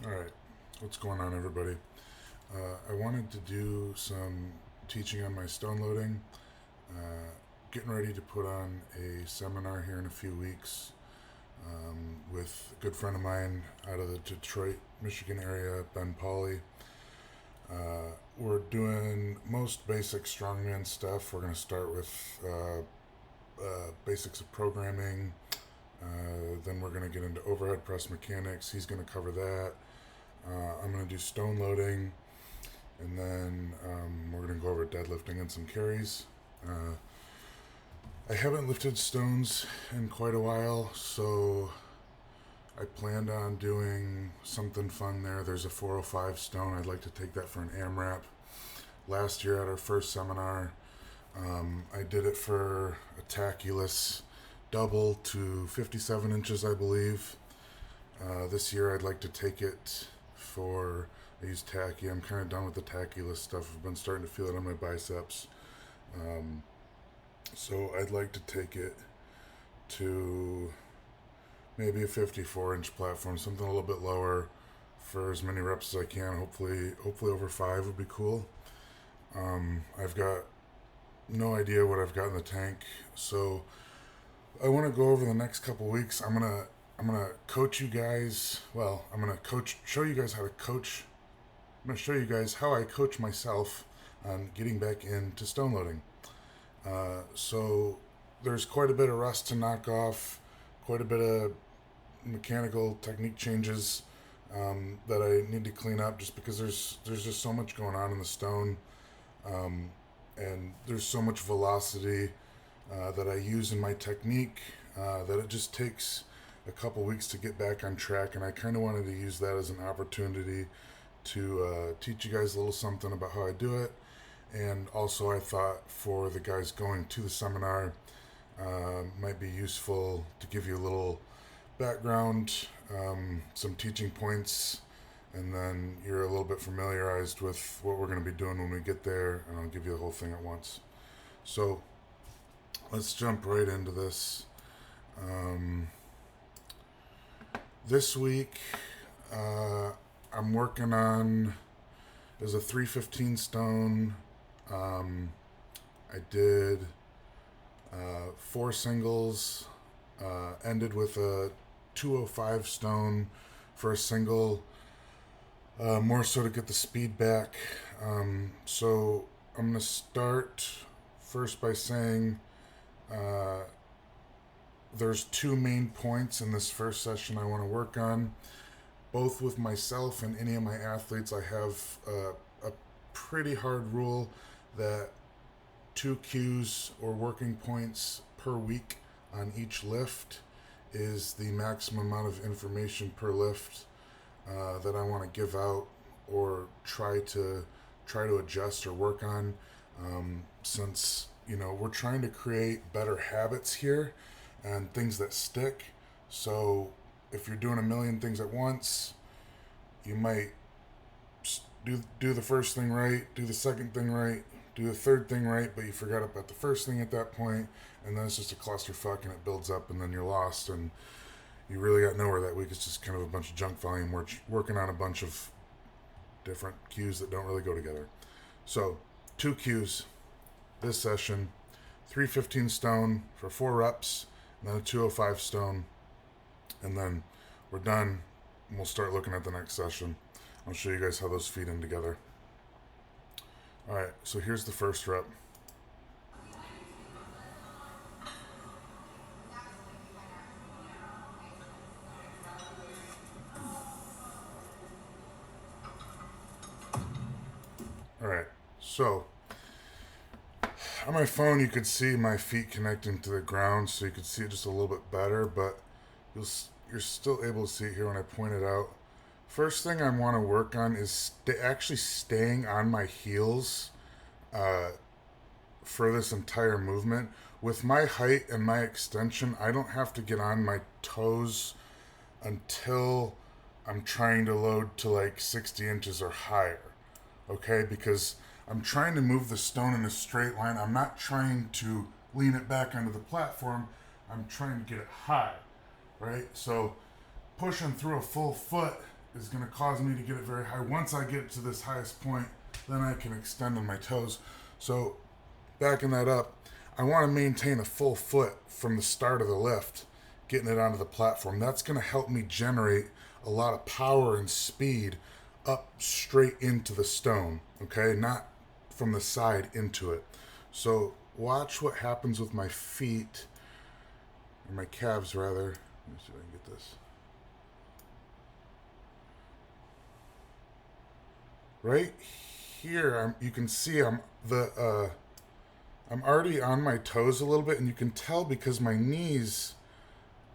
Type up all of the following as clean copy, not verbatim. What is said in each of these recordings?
All right, what's going on, everybody? I wanted to do some teaching on my stone loading. Getting ready to put on a seminar here in a few weeks with a good friend of mine out of the Detroit, Michigan area, Ben Pauley. We're doing most basic strongman stuff. We're going to start with basics of programming. Then we're going to get into overhead press mechanics. He's going to cover that. I'm going to do stone loading, and then we're going to go over deadlifting and some carries. I haven't lifted stones in quite a while, so I planned on doing something fun there. There's a 405 stone. I'd like to take that for an amrap. Last year at our first seminar, I did it for a tackulus double to 57 inches, I believe. This year I'd like to take it for, I use tacky. I'm kind of done with the tackulus stuff. I've been starting to feel it on my biceps. Um, so I'd like to take it to maybe a 54-inch platform, something a little bit lower for as many reps as I can. Hopefully over 5 would be cool. I've got no idea what I've got in the tank, so I want to go over the next couple weeks. I'm gonna coach you guys. Well, I'm gonna show you guys how to coach. I'm gonna show you guys how I coach myself on getting back into stone loading. So there's quite a bit of rust to knock off, quite a bit of mechanical technique changes that I need to clean up, just because there's just so much going on in the stone, um, and there's so much velocity that I use in my technique that it just takes a couple weeks to get back on track. And I kind of wanted to use that as an opportunity to teach you guys a little something about how I do it. And also, I thought for the guys going to the seminar, might be useful to give you a little background, some teaching points, and then you're a little bit familiarized with what we're going to be doing when we get there, and I'll give you the whole thing at once. So let's jump right into this. Um, this week, I'm working on, there's a 315 stone. I did 4 singles, ended with a 205 stone for a single, more so to get the speed back. So I'm going to start first by saying uh, there's 2 main points in this first session I want to work on. Both with myself and any of my athletes, I have a pretty hard rule that 2 Qs or working points per week on each lift is the maximum amount of information per lift that I want to give out or try to adjust or work on. Since we're trying to create better habits here and things that stick. So if you're doing a million things at once, you might do the first thing right, do the second thing right, do the third thing right, but you forgot about the first thing at that point, and then it's just a clusterfuck and it builds up, and then you're lost, and you really got nowhere that week. It's just kind of a bunch of junk volume. We're working on a bunch of different cues that don't really go together. So 2 Qs this session, 315 stone for 4 reps, and then a 205 stone, and then we're done, and we'll start looking at the next session. I'll show you guys how those feed in together. Alright, so here's the first rep. Alright, so on my phone you could see my feet connecting to the ground, so you could see it just a little bit better, but you're still able to see it here when I point it out. First thing I want to work on is actually staying on my heels uh, for this entire movement. With my height and my extension, I don't have to get on my toes until I'm trying to load to like 60 inches or higher. Okay? Because I'm trying to move the stone in a straight line. I'm not trying to lean it back onto the platform. I'm trying to get it high. Right? So pushing through a full foot is going to cause me to get it very high. Once I get to this highest point, then I can extend on my toes. So backing that up, I want to maintain a full foot from the start of the lift, getting it onto the platform. That's going to help me generate a lot of power and speed up straight into the stone, okay? Not from the side into it. So watch what happens with my feet, or my calves rather. Let me see if I can get this. Right here, you can see I'm already on my toes a little bit, and you can tell because my knees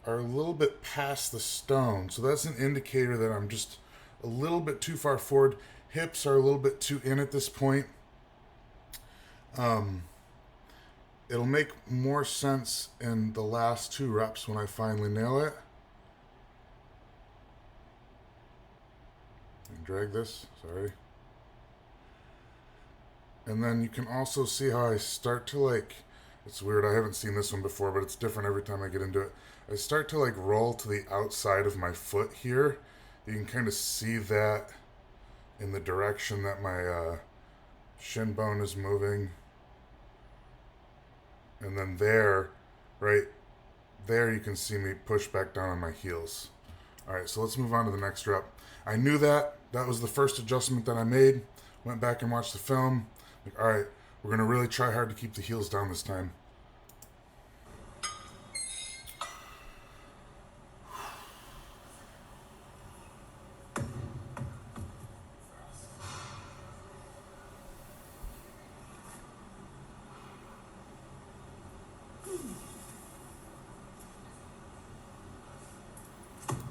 are a little bit past the stone. So that's an indicator that I'm just a little bit too far forward. Hips are a little bit too in at this point. It'll make more sense in the last 2 reps when I finally nail it. And drag this, sorry. And then you can also see how I start to like, it's weird, I haven't seen this one before, but it's different every time I get into it. I start to like roll to the outside of my foot here. You can kind of see that in the direction that my shin bone is moving. And then there, right there, you can see me push back down on my heels. All right, so let's move on to the next rep. I knew that. That was the first adjustment that I made. Went back and watched the film. Like, all right, we're going to really try hard to keep the heels down this time.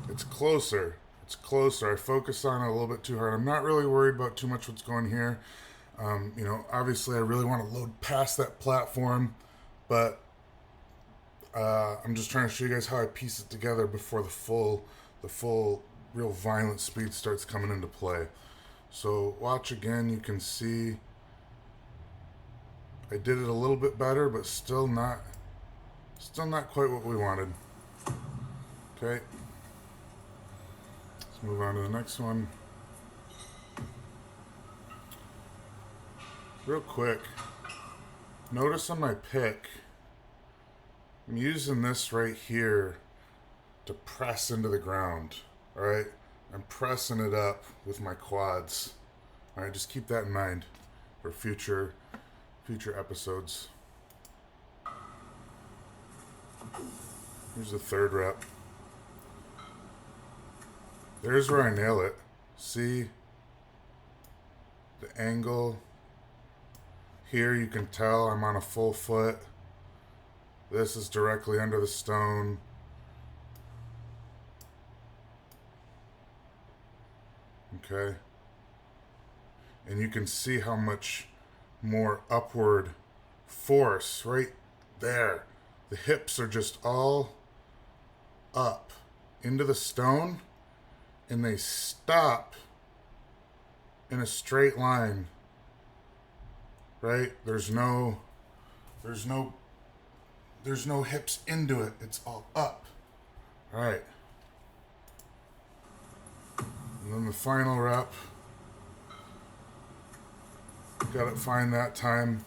It's closer. It's closer. I focus on it a little bit too hard. I'm not really worried about too much what's going here. You know, obviously I really want to load past that platform, but I'm just trying to show you guys how I piece it together before the full real violent speed starts coming into play. So watch again. You can see I did it a little bit better, but still not quite what we wanted. Okay. Let's move on to the next one. Real quick, notice on my pick, I'm using this right here to press into the ground. All right, I'm pressing it up with my quads. All right, just keep that in mind for future episodes. Here's the 3rd rep. There's where I nail it. See the angle. Here you can tell I'm on a full foot. This is directly under the stone. Okay. And you can see how much more upward force right there. The hips are just all up into the stone, and they stop in a straight line. Right? There's no hips into it. It's all up. All right. And then the final rep. Got it fine that time.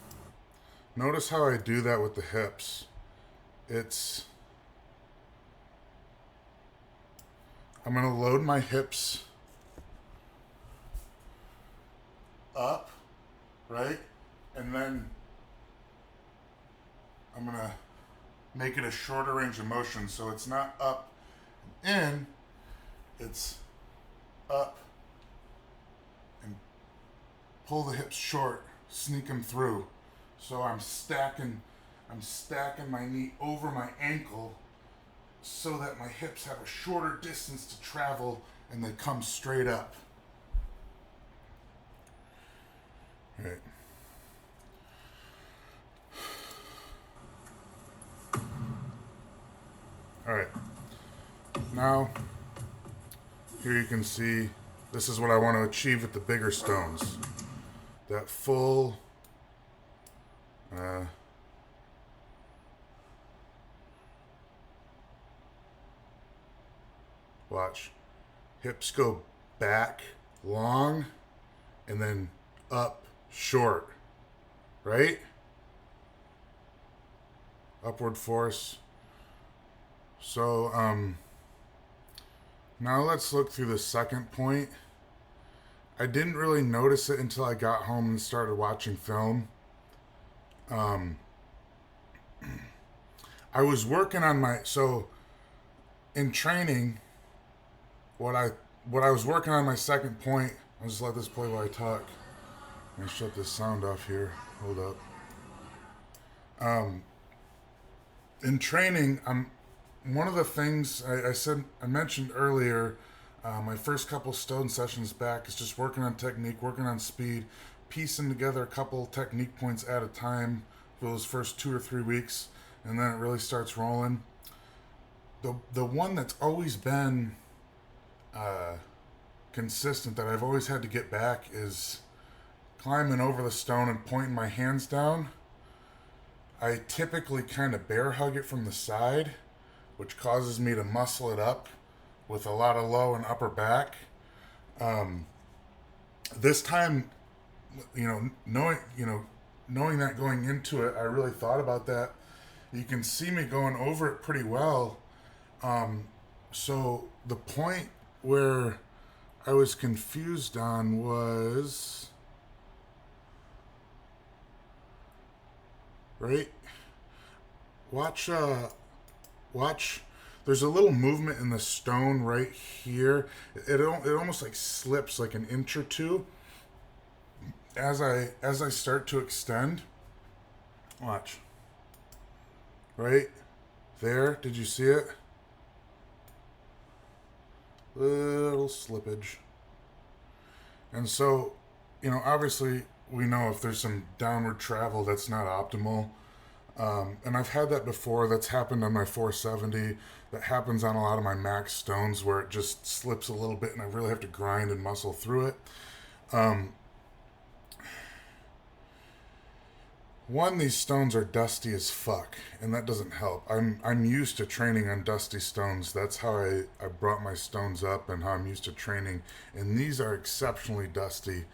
Notice how I do that with the hips. I'm going to load my hips up, right? And then I'm going to make it a shorter range of motion, so it's not up and in, it's up and pull the hips short, sneak them through. So I'm stacking my knee over my ankle so that my hips have a shorter distance to travel and they come straight up. All right. All right, now here you can see this is what I want to achieve with the bigger stones. That full watch, hips go back long, and then up short, right? Upward force. So now let's look through the second point. I didn't really notice it until I got home and started watching film. Um, I was working on so in training, what I was working on my second point. I'll just let this play while I talk. I'm gonna shut this sound off here. Hold up. In training, one of the things I mentioned earlier. My first couple stone sessions back is just working on technique, working on speed, piecing together a couple technique points at a time for those first 2 or 3 weeks, and then it really starts rolling. The one that's always been consistent that I've always had to get back is climbing over the stone and pointing my hands down. I typically kind of bear hug it from the side, which causes me to muscle it up with a lot of low and upper back. This time, knowing that going into it, I really thought about that. You can see me going over it pretty well. So the point where I was confused on was right. Watch. There's a little movement in the stone right here. It almost like slips like an inch or two as I start to extend. Watch. Right there. Did you see it? Little slippage. And so, obviously we know if there's some downward travel that's not optimal. And I've had that before. That's happened on my 470. That happens on a lot of my max stones where it just slips a little bit and I really have to grind and muscle through it. One, these stones are dusty as fuck, and that doesn't help. I'm used to training on dusty stones. That's how I brought my stones up and how I'm used to training. And these are exceptionally dusty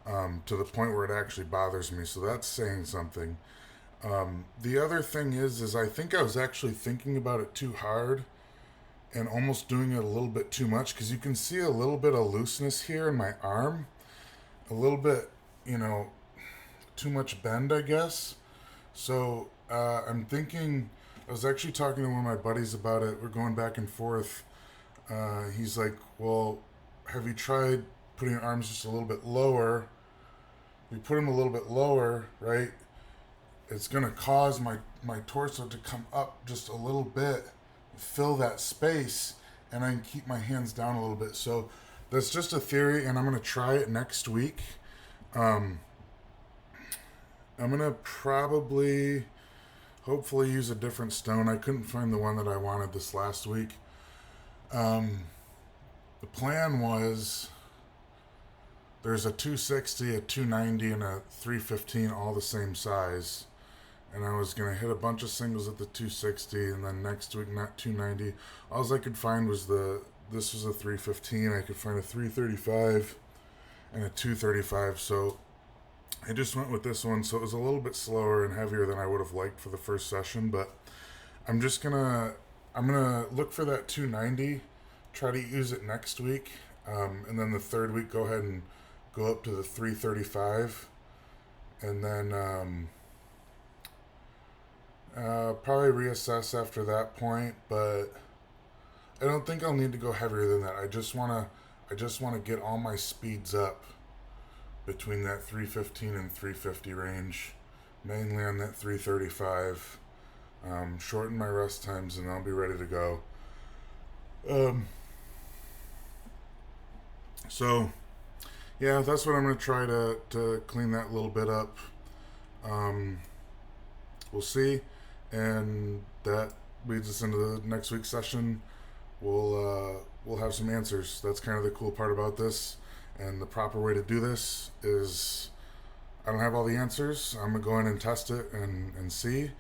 to the point where it actually bothers me. So that's saying something. The other thing is I think I was actually thinking about it too hard and almost doing it a little bit too much, because you can see a little bit of looseness here in my arm, a little bit, too much bend, I guess. So I'm thinking, I was actually talking to one of my buddies about it. We're going back and forth. He's like, well, have you tried putting your arms just a little bit lower? You put them a little bit lower, right? It's going to cause my torso to come up just a little bit, fill that space, and I can keep my hands down a little bit. So that's just a theory, and I'm going to try it next week. I'm going to hopefully use a different stone. I couldn't find the one that I wanted this last week. The plan was there's a 260, a 290, and a 315, all the same size. And I was going to hit a bunch of singles at the 260, and then next week, not 290. All I could find was this was a 315. I could find a 335 and a 235. So I just went with this one. So it was a little bit slower and heavier than I would have liked for the first session. But I'm going to look for that 290, try to use it next week. And then the third week, go ahead and go up to the 335. And then probably reassess after that point, but I don't think I'll need to go heavier than that. I just want to get all my speeds up between that 315 and 350 range, mainly on that 335. Shorten my rest times and I'll be ready to go. So yeah, that's what I'm going to try to clean that little bit up. We'll see. And that leads us into the next week's session. We'll have some answers. That's kind of the cool part about this. And the proper way to do this is, I don't have all the answers. I'm going to go in and test it and see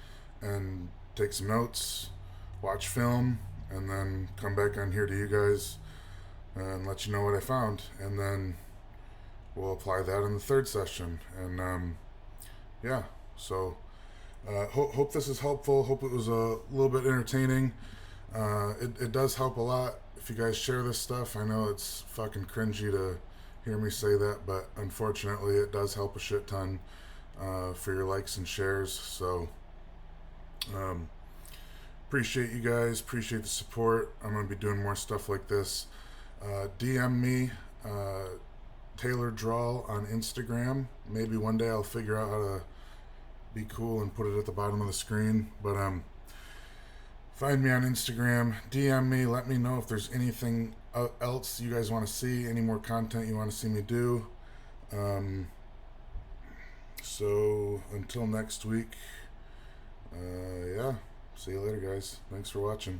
and take some notes, watch film, and then come back on here to you guys. and let you know what I found, and then we'll apply that in the third session. And yeah, so hope this is helpful. Hope it was a little bit entertaining. It does help a lot if you guys share this stuff. I know it's fucking cringy to hear me say that, but unfortunately it does help a shit ton for your likes and shares. So appreciate you guys, appreciate the support. I'm going to be doing more stuff like this. DM me, Taylor Drawl on Instagram. Maybe one day I'll figure out how to be cool and put it at the bottom of the screen. But find me on Instagram, DM me, let me know if there's anything else you guys want to see, any more content you want to see me do. So until next week, yeah, see you later, guys. Thanks for watching.